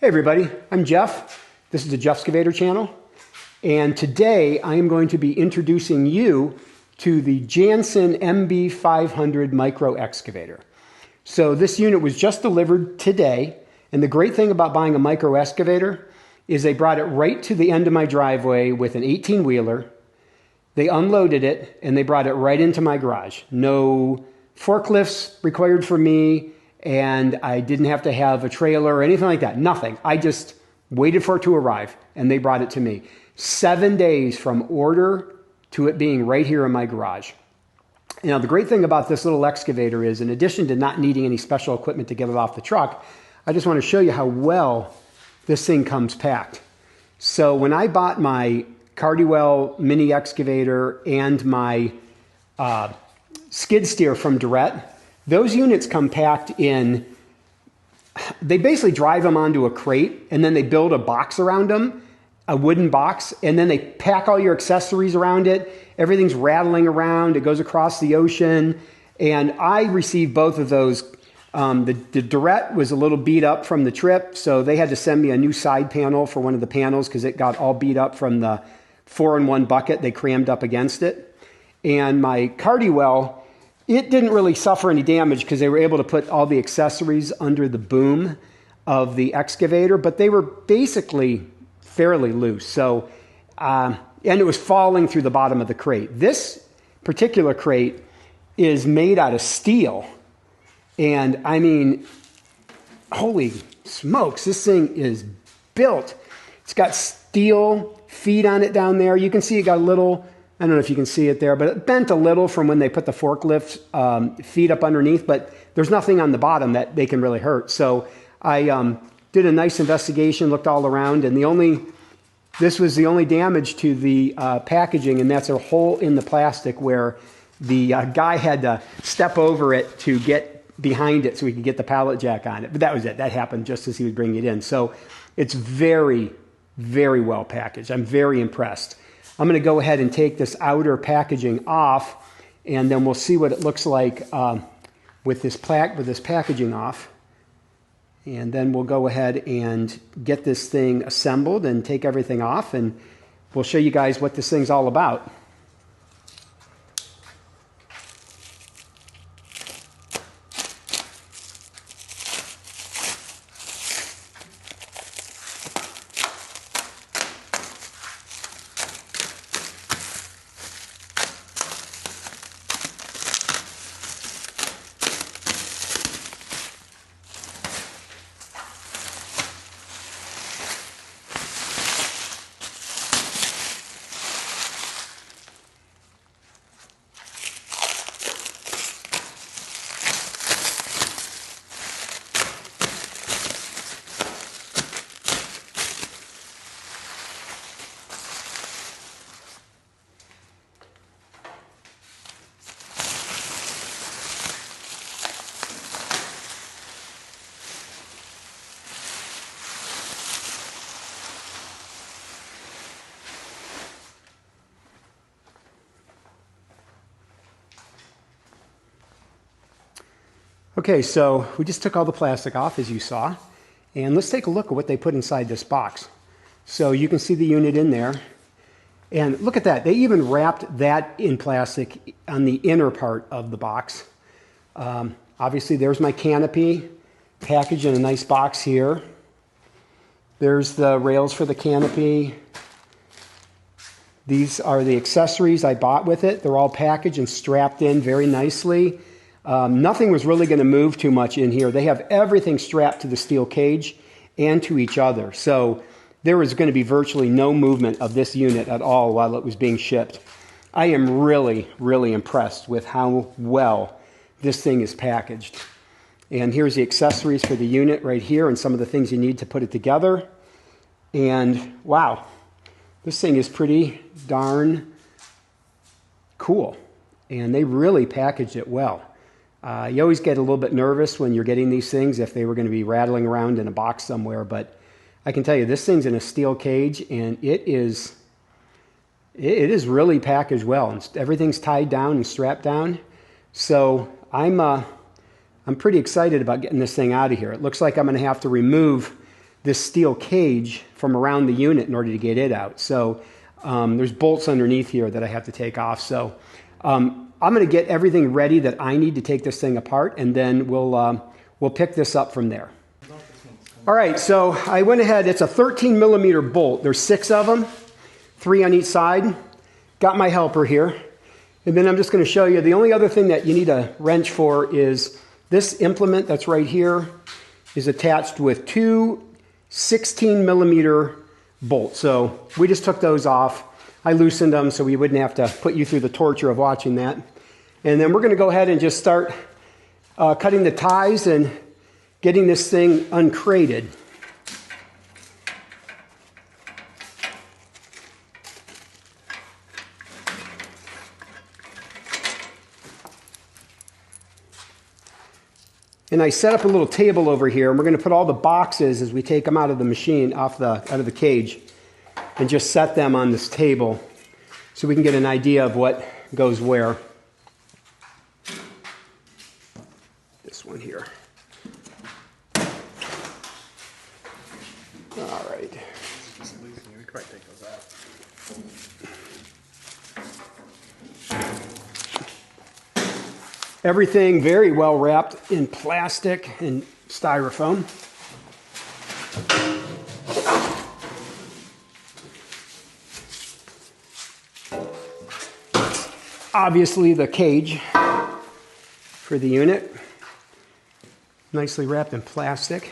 Hey everybody, I'm Jeff. This is the Jeff Excavator channel. And today I am going to be introducing you to the Jansen MB500 micro excavator. So this unit was just delivered today. And the great thing about buying a micro excavator is they brought it right to the end of my driveway with an 18-wheeler. They unloaded it and they brought it right into my garage. No forklifts required for me. And I didn't have to have a trailer or anything like that. Nothing. I just waited for it to arrive, and they brought it to me. 7 days from order to it being right here in my garage. Now, the great thing about this little excavator is, in addition to not needing any special equipment to get it off the truck, I just want to show you how well this thing comes packed. So when I bought my Cardwell mini excavator and my skid steer from Durrett, those units come packed in, they basically drive them onto a crate and then they build a box around them, a wooden box, and then they pack all your accessories around it. Everything's rattling around, it goes across the ocean. And I received both of those. The Durrett was a little beat up from the trip, so they had to send me a new side panel for one of the panels because it got all beat up from the 4-in-1 bucket they crammed up against it. And my Cardwell, it didn't really suffer any damage because they were able to put all the accessories under the boom of the excavator, but they were basically fairly loose. So, and it was falling through the bottom of the crate. This particular crate is made out of steel. And I mean, holy smokes, this thing is built. It's got steel feet on it down there. You can see it got a little, I don't know if you can see it there, but it bent a little from when they put the forklift feet up underneath, but there's nothing on the bottom that they can really hurt. So I did a nice investigation, looked all around, and this was the only damage to the packaging, and that's a hole in the plastic where the guy had to step over it to get behind it so he could get the pallet jack on it. But that was it. That happened just as he was bringing it in. So it's very, very well packaged. I'm very impressed. I'm going to go ahead and take this outer packaging off, and then we'll see what it looks like with this packaging off. And then we'll go ahead and get this thing assembled and take everything off, and we'll show you guys what this thing's all about. Okay, so we just took all the plastic off, as you saw, and let's take a look at what they put inside this box. So you can see the unit in there, and look at that. They even wrapped that in plastic on the inner part of the box. Obviously, there's my Canopy packaged in a nice box here. There's the rails for the Canopy. These are the accessories I bought with it. They're all packaged and strapped in very nicely. Nothing was really going to move too much in here. They have everything strapped to the steel cage and to each other. So there was going to be virtually no movement of this unit at all while it was being shipped. I am really, really impressed with how well this thing is packaged. And here's the accessories for the unit right here and some of the things you need to put it together. And wow, this thing is pretty darn cool. And they really packaged it well. You always get a little bit nervous when you're getting these things if they were going to be rattling around in a box somewhere, but I can tell you this thing's in a steel cage and it is really packaged well. And everything's tied down and strapped down. So I'm pretty excited about getting this thing out of here. It looks like I'm going to have to remove this steel cage from around the unit in order to get it out. So there's bolts underneath here that I have to take off. So I'm going to get everything ready that I need to take this thing apart, and then we'll pick this up from there. All right, so I went ahead. It's a 13 millimeter bolt. There's 6 of them, 3 on each side. Got my helper here. And then I'm just going to show you, the only other thing that you need a wrench for is this implement that's right here is attached with 2 16 millimeter bolts. So we just took those off. I loosened them so we wouldn't have to put you through the torture of watching that. And then we're going to go ahead and just start cutting the ties and getting this thing uncrated. And I set up a little table over here, and we're going to put all the boxes as we take them out of the machine, out of the cage, and just set them on this table so we can get an idea of what goes where. This one here. All right. We could probably take those out. Everything very well wrapped in plastic and styrofoam. Obviously the cage for the unit, nicely wrapped in plastic.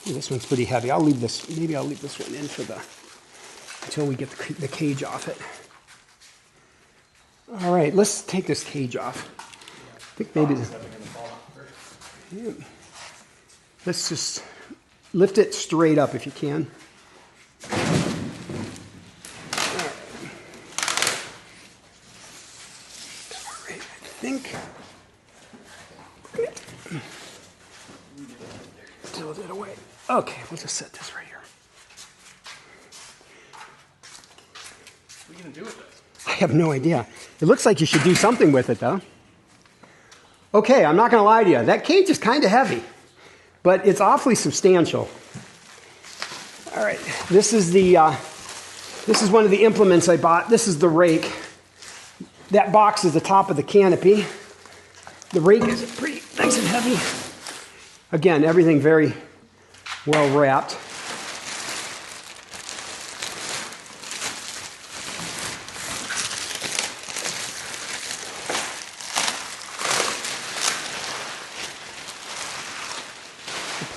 Ooh, this one's pretty heavy. I'll leave this, maybe I'll leave this one in for until we get the cage off it. All right, let's take this cage off. I think maybe let's just lift it straight up if you can. All right, I think tilt it away. Okay, we'll just set this right here. What are you gonna do with this? I have no idea. It looks like you should do something with it, though. Okay, I'm not going to lie to you. That cage is kind of heavy, but it's awfully substantial. All right, this is one of the implements I bought. This is the rake. That box is the top of the canopy. The rake is pretty nice and heavy. Again, everything very well wrapped.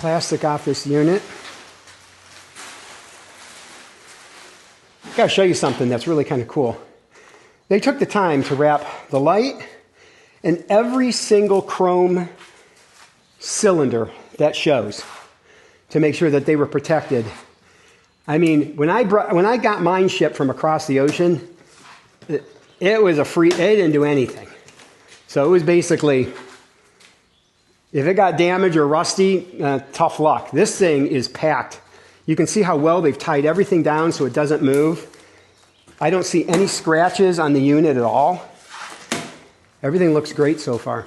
Plastic off this unit. I've got to show you something that's really kind of cool. They took the time to wrap the light and every single chrome cylinder that shows to make sure that they were protected. I mean, when I got mine shipped from across the ocean, it was a free, they didn't do anything. So it was basically, if it got damaged or rusty, tough luck. This thing is packed. You can see how well they've tied everything down so it doesn't move. I don't see any scratches on the unit at all. Everything looks great so far.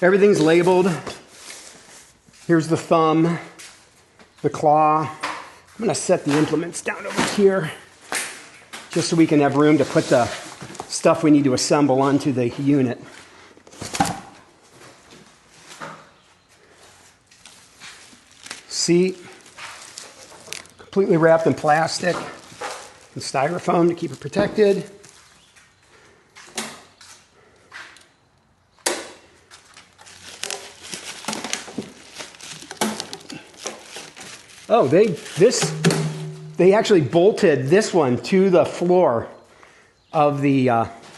Everything's labeled. Here's the thumb, the claw. I'm going to set the implements down over here, just so we can have room to put the stuff we need to assemble onto the unit. Seat, completely wrapped in plastic and styrofoam to keep it protected. Oh, they actually bolted this one to the floor of the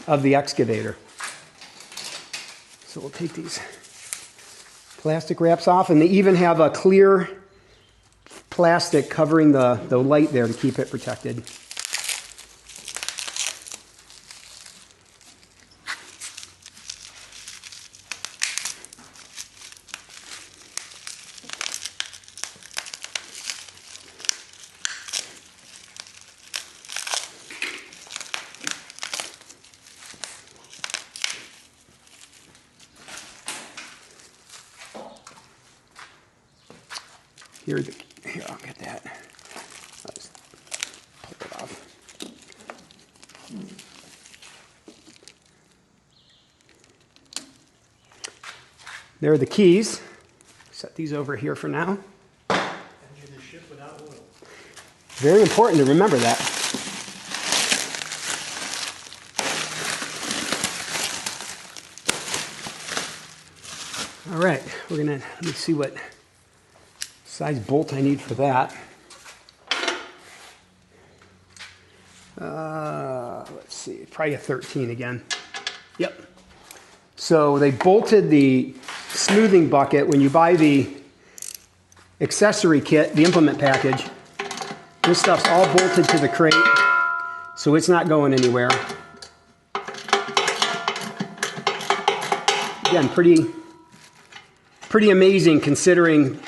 excavator. So we'll take these plastic wraps off, and they even have a clear plastic covering the light there to keep it protected. Here, I'll get that. I'll just pull it off. There are the keys. Set these over here for now. Engine the ship without oil. Very important to remember that. All right, let me see what size bolt I need for that. Let's see, probably a 13 again. Yep. So they bolted the smoothing bucket. When you buy the accessory kit, the implement package, this stuff's all bolted to the crate, so it's not going anywhere. Again, pretty amazing considering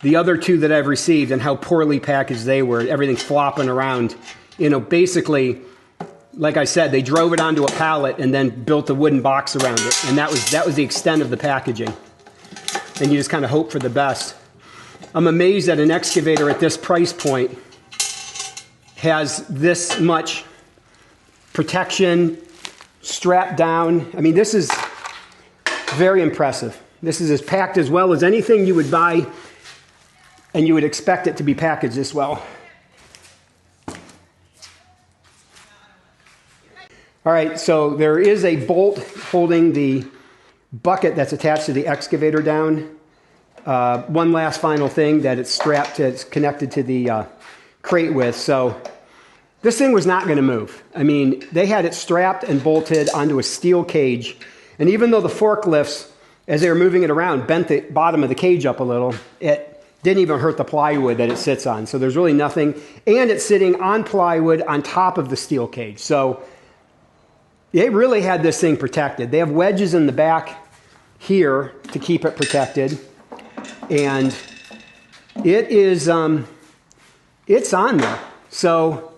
the other two that I've received and how poorly packaged they were. Everything's flopping around. You know, basically, like I said, they drove it onto a pallet and then built a wooden box around it. And that was the extent of the packaging. And you just kind of hope for the best. I'm amazed that an excavator at this price point has this much protection, strapped down. I mean, this is very impressive. This is as packed as well as anything you would buy, and you would expect it to be packaged this well. All right, so there is a bolt holding the bucket that's attached to the excavator down. One last final thing that it's strapped to, it's connected to the crate with. So this thing was not going to move. I mean, they had it strapped and bolted onto a steel cage. And even though the forklifts, as they were moving it around, bent the bottom of the cage up a little, it didn't even hurt the plywood that it sits on. So there's really nothing. And it's sitting on plywood on top of the steel cage. So they really had this thing protected. They have wedges in the back here to keep it protected. And it is, it's on there. So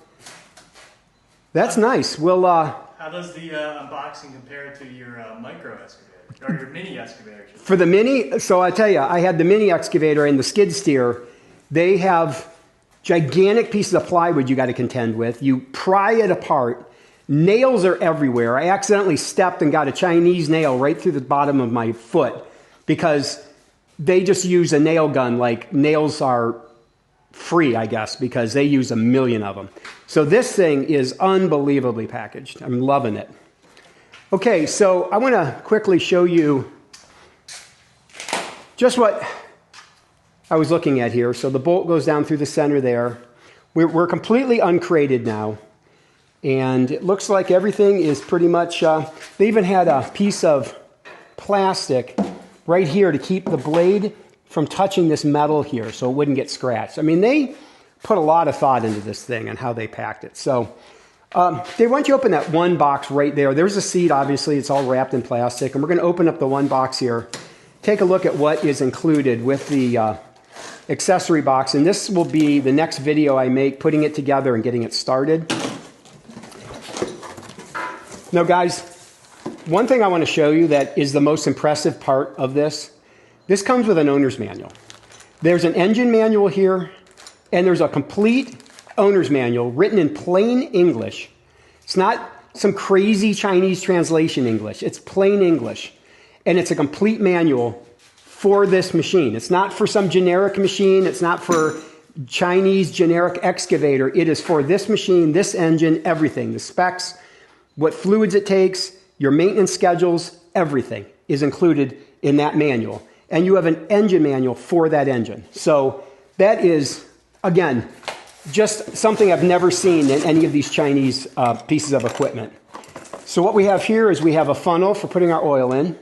that's nice. We'll, how does the unboxing compare to your micro excavator or your mini excavator? For the mini, so I tell you, I had the mini excavator and the skid steer. They have gigantic pieces of plywood you got to contend with. You pry it apart. Nails are everywhere. I accidentally stepped and got a Chinese nail right through the bottom of my foot because they just use a nail gun. Like, nails are free, I guess, because they use a million of them. So this thing is unbelievably packaged. I'm loving it. Okay, so I want to quickly show you just what I was looking at here. So the bolt goes down through the center there. We're completely uncrated now. And it looks like everything is pretty much, they even had a piece of plastic right here to keep the blade from touching this metal here so it wouldn't get scratched. I mean, they put a lot of thought into this thing and how they packed it. So they want you to open that one box right there. There's a seat, obviously. It's all wrapped in plastic. And we're going to open up the one box here. Take a look at what is included with the accessory box. And this will be the next video I make, putting it together and getting it started. Now, guys, one thing I want to show you that is the most impressive part of this, this comes with an owner's manual. There's an engine manual here, and there's a complete owner's manual written in plain English. It's not some crazy Chinese translation English. It's plain English, and it's a complete manual for this machine. It's not for some generic machine. It's not for Chinese generic excavator. It is for this machine, this engine, everything, the specs, what fluids it takes, your maintenance schedules, everything is included in that manual. And you have an engine manual for that engine. So that is, again, just something I've never seen in any of these Chinese pieces of equipment. So what we have here is we have a funnel for putting our oil in.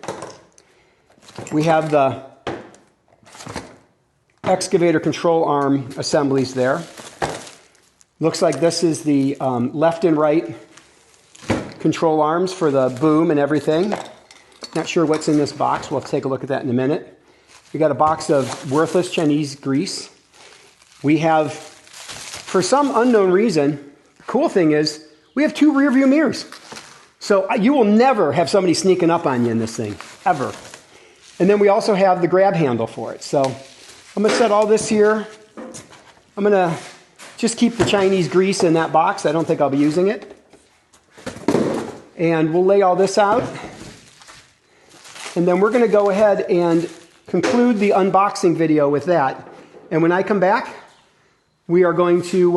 We have the excavator control arm assemblies there. Looks like this is the left and right control arms for the boom and everything. Not sure what's in this box. We'll take a look at that in a minute. We got a box of worthless Chinese grease. We have, for some unknown reason, the cool thing is we have 2 rear view mirrors. So you will never have somebody sneaking up on you in this thing, ever. And then we also have the grab handle for it. So I'm going to set all this here. I'm going to just keep the Chinese grease in that box. I don't think I'll be using it. And we'll lay all this out. And then we're going to go ahead and conclude the unboxing video with that. And when I come back, we are going to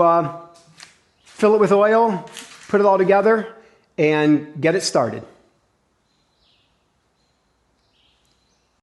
fill it with oil, put it all together, and get it started.